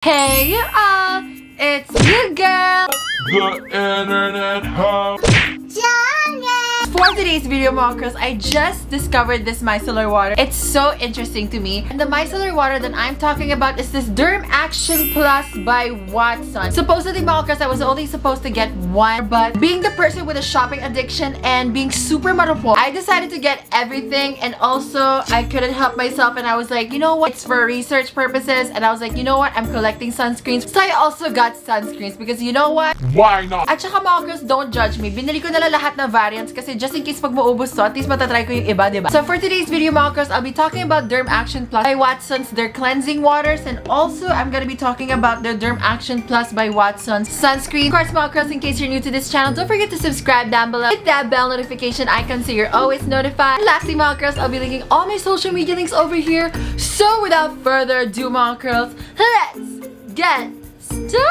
Hey all, it's your girl, The internet hub. For today's video, mga girls, I just discovered this micellar water. It's so interesting to me. And the micellar water that I'm talking about is this Dermaction Plus by Watson. Supposedly, mga girls, I was only supposed to get one, but being the person with a shopping addiction and being super marupok, I decided to get everything. And also, I couldn't help myself, and I was like, you know what? It's for research purposes. And I was like, you know what? I'm collecting sunscreens. So I also got sunscreens because you know what? Why not? At saka mga girls, don't judge me. Binili ko na lang lahat ng variants kasi just in case pag maubos to, at least matatry ko yung iba, diba? So for today's video, mga girls, I'll be talking about Dermaction Plus by Watson's, their cleansing waters, and also I'm gonna be talking about their Dermaction Plus by Watson's sunscreen. Of course, mga girls, in case you're new to this channel, don't forget to subscribe down below. Hit that bell notification icon so you're always notified. And lastly, mga girls, I'll be linking all my social media links over here. So without further ado, mga girls, let's get started!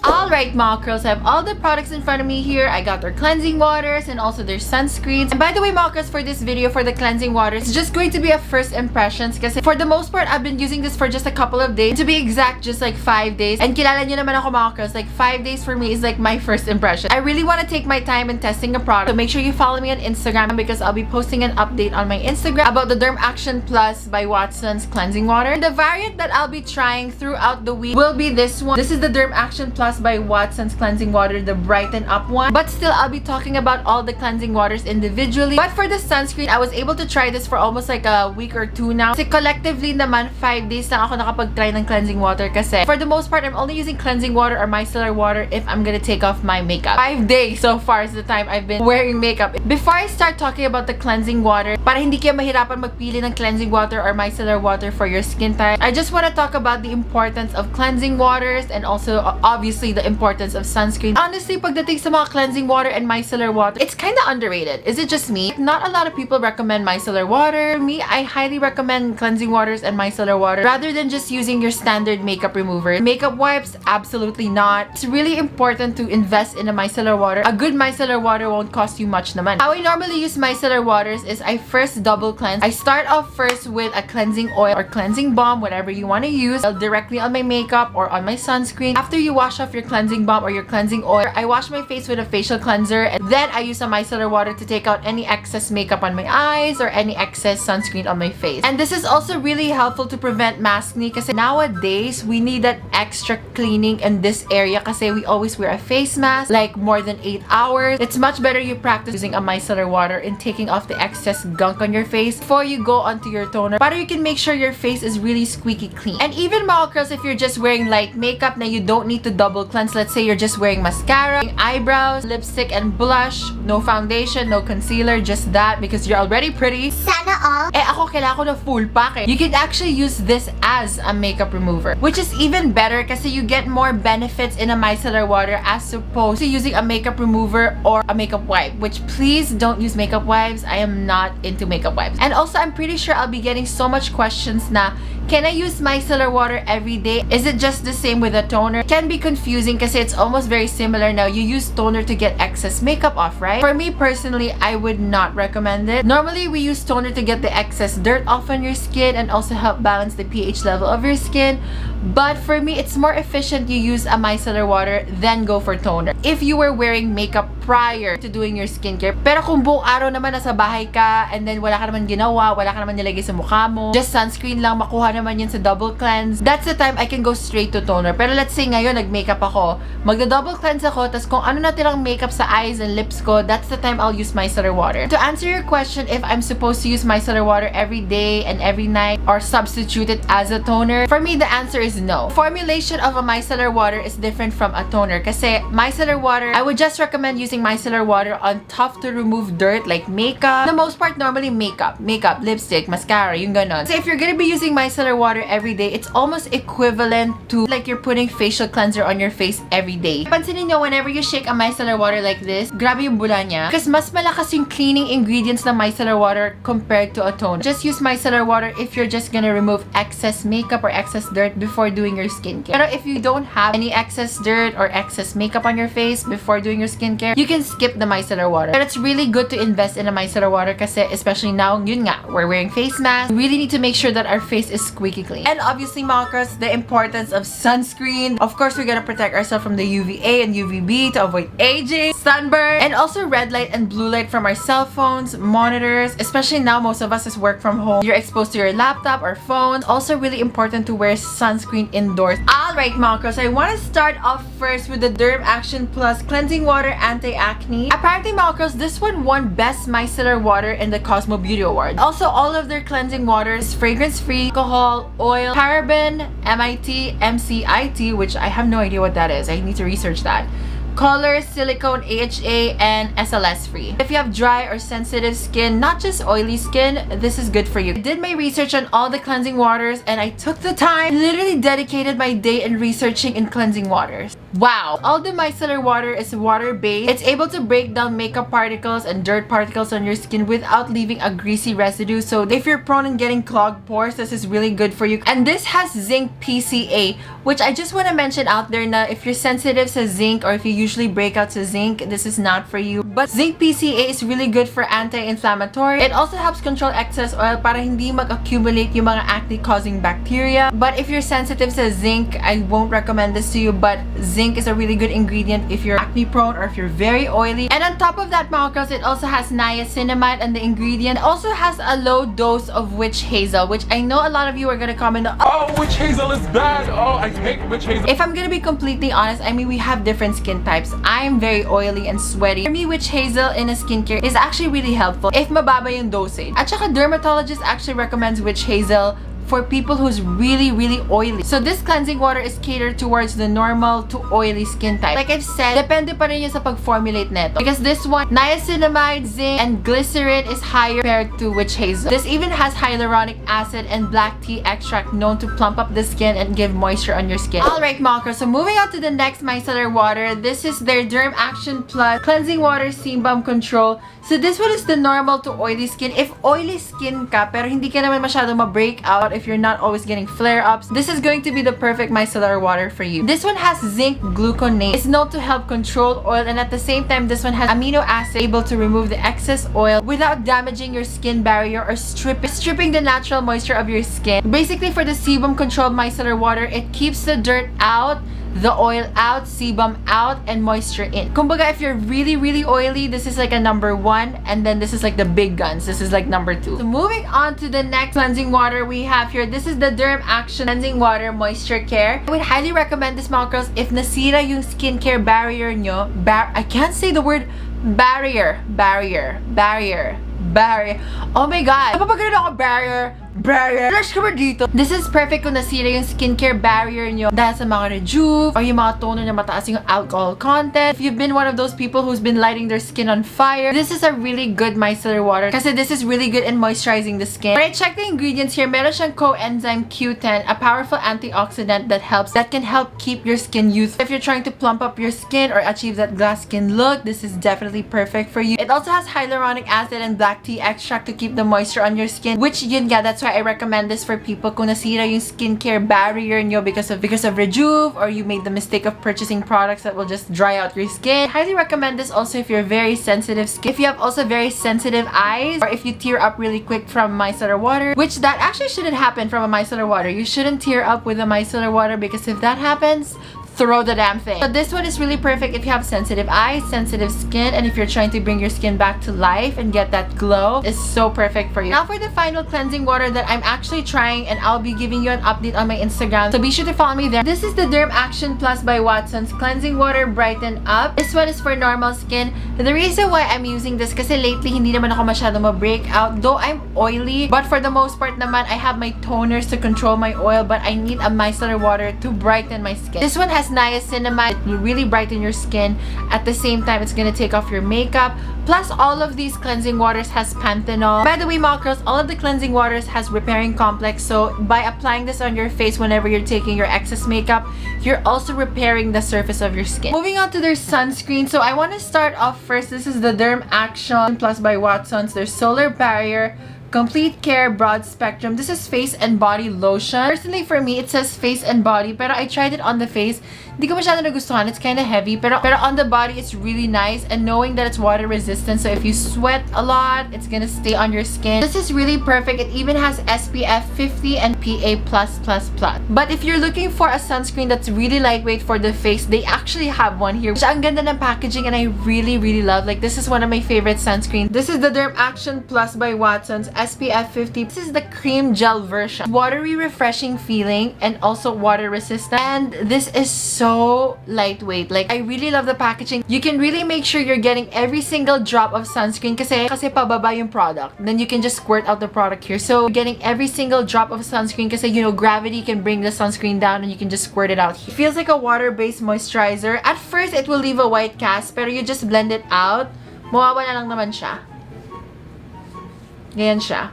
Alright, mga girls, I have all the products in front of me here. I got their cleansing waters and also their sunscreens. And by the way, mga girls, for this video, for the cleansing waters, it's just going to be a first impressions kasi for the most part, I've been using this for just a couple of days. To be exact, just like 5 days. And kilala nyo naman ako, mga girls, like 5 days for me is like my first impression. I really want to take my time in testing a product. So make sure you follow me on Instagram because I'll be posting an update on my Instagram about the Dermaction Plus by Watson's cleansing water. The variant that I'll be trying throughout the week will be this one. This is the Dermaction Plus by Watson's cleansing water, the brighten up one. But still, I'll be talking about all the cleansing waters individually. But for the sunscreen, I was able to try this for almost like a week or two now. Kasi collectively naman, 5 days lang ako nakapag-try ng cleansing water kasi for the most part, I'm only using cleansing water or micellar water if I'm gonna take off my makeup. 5 days so far is the time I've been wearing makeup. Before I start talking about the cleansing water, para hindi kayo mahirapan magpili ng cleansing water or micellar water for your skin type, I just want to talk about the importance of cleansing waters and also obviously the importance of sunscreen. Honestly, pagdating sa mga cleansing water and micellar water, it's kind of underrated. Is it just me? Not a lot of people recommend micellar water. Me, I highly recommend cleansing waters and micellar water rather than just using your standard makeup remover. Makeup wipes, absolutely not. It's really important to invest in a micellar water. A good micellar water won't cost you much naman. How I normally use micellar waters is I first double cleanse. I start off first with a cleansing oil or cleansing balm, whatever you want to use, directly on my makeup or on my sunscreen. After you wash off your cleansing balm or your cleansing oil, I wash my face with a facial cleanser, and then I use a micellar water to take out any excess makeup on my eyes or any excess sunscreen on my face. And this is also really helpful to prevent maskne kasi nowadays we need that extra cleaning in this area kasi we always wear a face mask like more than 8 hours. It's much better you practice using a micellar water and taking off the excess gunk on your face before you go onto your toner, para you can make sure your face is really squeaky clean. And even, mga girls, if you're just wearing light makeup na you don't need to double cleanse, let's say you're just wearing mascara, eyebrows, lipstick, and blush, no foundation, no concealer, just that because you're already pretty. Sana all. Ako kailangan ko na full pack eh. You can actually use this as a makeup remover, which is even better kasi you get more benefits in a micellar water as opposed to using a makeup remover or a makeup wipe, which please don't use makeup wipes. I am not into makeup wipes. And also, I'm pretty sure I'll be getting so much questions na, can I use micellar water every day? Is it just the same with a toner? It can be confusing kasi it's almost very similar now. You use toner to get excess makeup off, right? For me personally, I would not recommend it. Normally, we use toner to get the excess dirt off on your skin and also help balance the pH level of your skin. But for me, it's more efficient you use a micellar water than go for toner if you were wearing makeup prior to doing your skincare. Pero kung buong araw naman nasa bahay ka and then wala ka naman ginawa, wala ka naman nilagay sa mukha mo, just sunscreen lang, makuha naman yun sa double cleanse, that's the time I can go straight to toner. Pero let's say ngayon, nag-makeup ako, magda-double cleanse ako, tas kung ano natirang makeup sa eyes and lips ko, that's the time I'll use micellar water. To answer your question if I'm supposed to use micellar water every day and every night or substitute it as a toner, for me, the answer is no. Formulation of a micellar water is different from a toner kasi micellar water, I would just recommend using using micellar water on tough to remove dirt like makeup. For the most part, normally makeup, lipstick, mascara, yung ganon. So if you're gonna be using micellar water every day, it's almost equivalent to like you're putting facial cleanser on your face every day. Pansinin nyo, whenever you shake a micellar water like this, grabe yung bula niya. Kasi mas malakas yung cleaning ingredients ng micellar water compared to a toner. Just use micellar water if you're just gonna remove excess makeup or excess dirt before doing your skincare. Pero if you don't have any excess dirt or excess makeup on your face before doing your skincare, you can skip the micellar water. But it's really good to invest in a micellar water kasi especially now, yun nga, we're wearing face masks. We really need to make sure that our face is squeaky clean. And obviously, Makas, the importance of sunscreen. Of course, we're gonna protect ourselves from the UVA and UVB to avoid aging, sunburn, and also red light and blue light from our cell phones, monitors. Especially now, most of us is work from home. You're exposed to your laptop or phone. Also really important to wear sunscreen indoors. Alright, Makas, I want to start off first with the Dermaction Plus Cleansing Water Anti-Acne. Apparently, Makas, this one won Best Micellar Water in the Cosmo Beauty Award. Also, all of their cleansing waters, fragrance-free, alcohol, oil, paraben, MIT, MCIT, which I have no idea what that is. I need to research that. Color, silicone, AHA, and SLS free. If you have dry or sensitive skin, not just oily skin, this is good for you. I did my research on all the cleansing waters and I took the time, literally dedicated my day in researching in cleansing waters. Wow! All the micellar water is water-based. It's able to break down makeup particles and dirt particles on your skin without leaving a greasy residue. So if you're prone in getting clogged pores, this is really good for you. And this has zinc PCA, which I just want to mention out there na if you're sensitive to zinc or if you usually break out to zinc, this is not for you. But zinc PCA is really good for anti-inflammatory. It also helps control excess oil para hindi mag-accumulate yung mga acne-causing bacteria. But if you're sensitive to zinc, I won't recommend this to you, but zinc is a really good ingredient if you're acne prone or if you're very oily. And on top of that, Makas, it also has niacinamide and the ingredient. It also has a low dose of witch hazel, which I know a lot of you are gonna comment, Oh, witch hazel is bad. Oh, I hate witch hazel. If I'm gonna be completely honest, I mean, we have different skin types. I'm very oily and sweaty. For me, witch hazel in a skincare is actually really helpful if mababa yung dosage. At saka dermatologist actually recommends witch hazel for people who's really oily. So this cleansing water is catered towards the normal to oily skin type. Like I've said, depende pa rin yun sa pag-formulate neto. Because this one, niacinamide, zinc, and glycerin is higher compared to witch hazel. This even has hyaluronic acid and black tea extract known to plump up the skin and give moisture on your skin. Alright, Maka, so moving on to the next micellar water. This is their Dermaction Plus Cleansing Water Sebum Control. So this one is the normal to oily skin. If oily skin ka, pero hindi ka naman masyado ma-break out, if you're not always getting flare-ups, this is going to be the perfect micellar water for you. This one has zinc gluconate. It's known to help control oil, and at the same time, this one has amino acid able to remove the excess oil without damaging your skin barrier or stripping the natural moisture of your skin. Basically, for the sebum controlled micellar water, it keeps the dirt out, the oil out, sebum out, and moisture in. Kumbaga, if you're really oily, this is like a number 1, and then this is like the big guns. This is like number 2. So moving on to the next cleansing water we have here. This is the Dermaction Cleansing Water Moisture Care. I would highly recommend this, mga girls, if nasira yung skincare barrier nyo. I can't say the word barrier. Oh my god. Napapagano'n ako, barrier. Flash ka ba dito? This is perfect kung nasira yung skincare barrier nyo dahil sa mga rejuve or yung mga toner na mataas yung alcohol content. If you've been one of those people who's been lighting their skin on fire, this is a really good micellar water kasi this is really good in moisturizing the skin. When I check the ingredients here, meron siyang coenzyme Q10, a powerful antioxidant that can help keep your skin youthful. If you're trying to plump up your skin or achieve that glass skin look, this is definitely perfect for you. It also has hyaluronic acid and black tea extract to keep the moisture on your skin, which yun nga, that's why I recommend this for people kung nasira yung skincare barrier nyo because of rejuve, or you made the mistake of purchasing products that will just dry out your skin. I highly recommend this also if you're very sensitive skin. If you have also very sensitive eyes, or if you tear up really quick from micellar water, which that actually shouldn't happen from a micellar water. You shouldn't tear up with a micellar water because if that happens, throw the damn thing. So this one is really perfect if you have sensitive eyes, sensitive skin, and if you're trying to bring your skin back to life and get that glow. It's so perfect for you. Now for the final cleansing water that I'm actually trying, and I'll be giving you an update on my Instagram, so be sure to follow me there. This is the Dermaction Plus by Watson's Cleansing Water Brighten Up. This one is for normal skin. The reason why I'm using this kasi lately hindi naman ako masyado ma-break out, though I'm oily, but for the most part naman I have my toners to control my oil, but I need a micellar water to brighten my skin. This one has niacinamide. It will really brighten your skin. At the same time, it's gonna take off your makeup. Plus, all of these cleansing waters has panthenol. By the way, mga girls, all of the cleansing waters has repairing complex. So by applying this on your face whenever you're taking your excess makeup, you're also repairing the surface of your skin. Moving on to their sunscreen. So I want to start off first. This is the Dermaction Plus by Watsons. Their Solar Barrier Complete Care Broad Spectrum. This is face and body lotion. Personally, for me, it says face and body, pero I tried it on the face. Hindi ko masyado nagustuhan. It's kind of heavy, pero on the body, it's really nice. And knowing that it's water resistant, so if you sweat a lot, it's gonna stay on your skin. This is really perfect. It even has SPF 50 and PA+++. But if you're looking for a sunscreen that's really lightweight for the face, they actually have one here, which ang ganda ng packaging and I really, really love. Like, this is one of my favorite sunscreens. This is the Dermaction Plus by Watsons. SPF 50. This is the cream gel version. Watery, refreshing feeling and also water resistant. And this is so lightweight. Like, I really love the packaging. You can really make sure you're getting every single drop of sunscreen kasi pababa yung product. Then you can just squirt out the product here. So, getting every single drop of sunscreen kasi, you know, gravity can bring the sunscreen down and you can just squirt it out here. It feels like a water-based moisturizer. At first, it will leave a white cast, pero you just blend it out. Mawawala lang naman siya. Ganyan siya.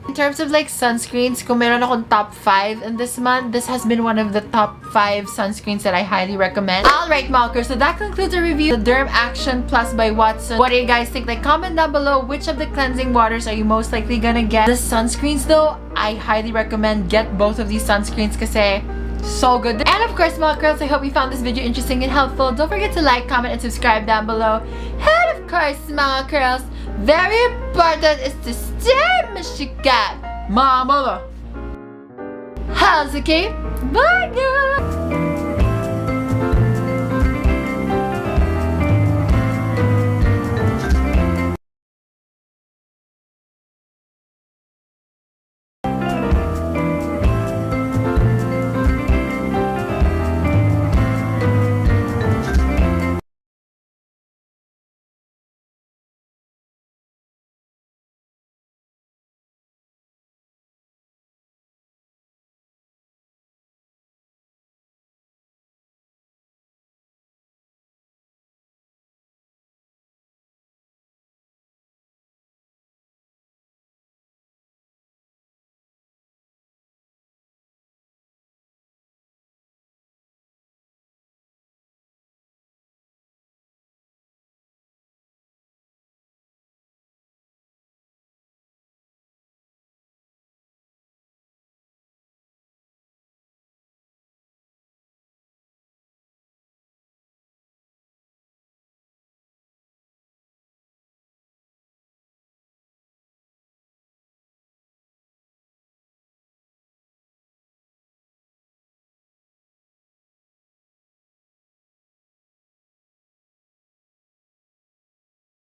In terms of like sunscreens, kung meron akong top 5 in this month, this has been one of the top 5 sunscreens that I highly recommend. Alright, Malkers, so that concludes our review of the Dermaction Plus by Watsons. What do you guys think? Like, comment down below which of the cleansing waters are you most likely gonna get. The sunscreens though, I highly recommend get both of these sunscreens kasi so good. And of course, mga girls, I hope you found this video interesting and helpful. Don't forget to like, comment, and subscribe down below. And of course, mga girls, very important is to stay mashikat. Mama. How's okay? Bye, girls.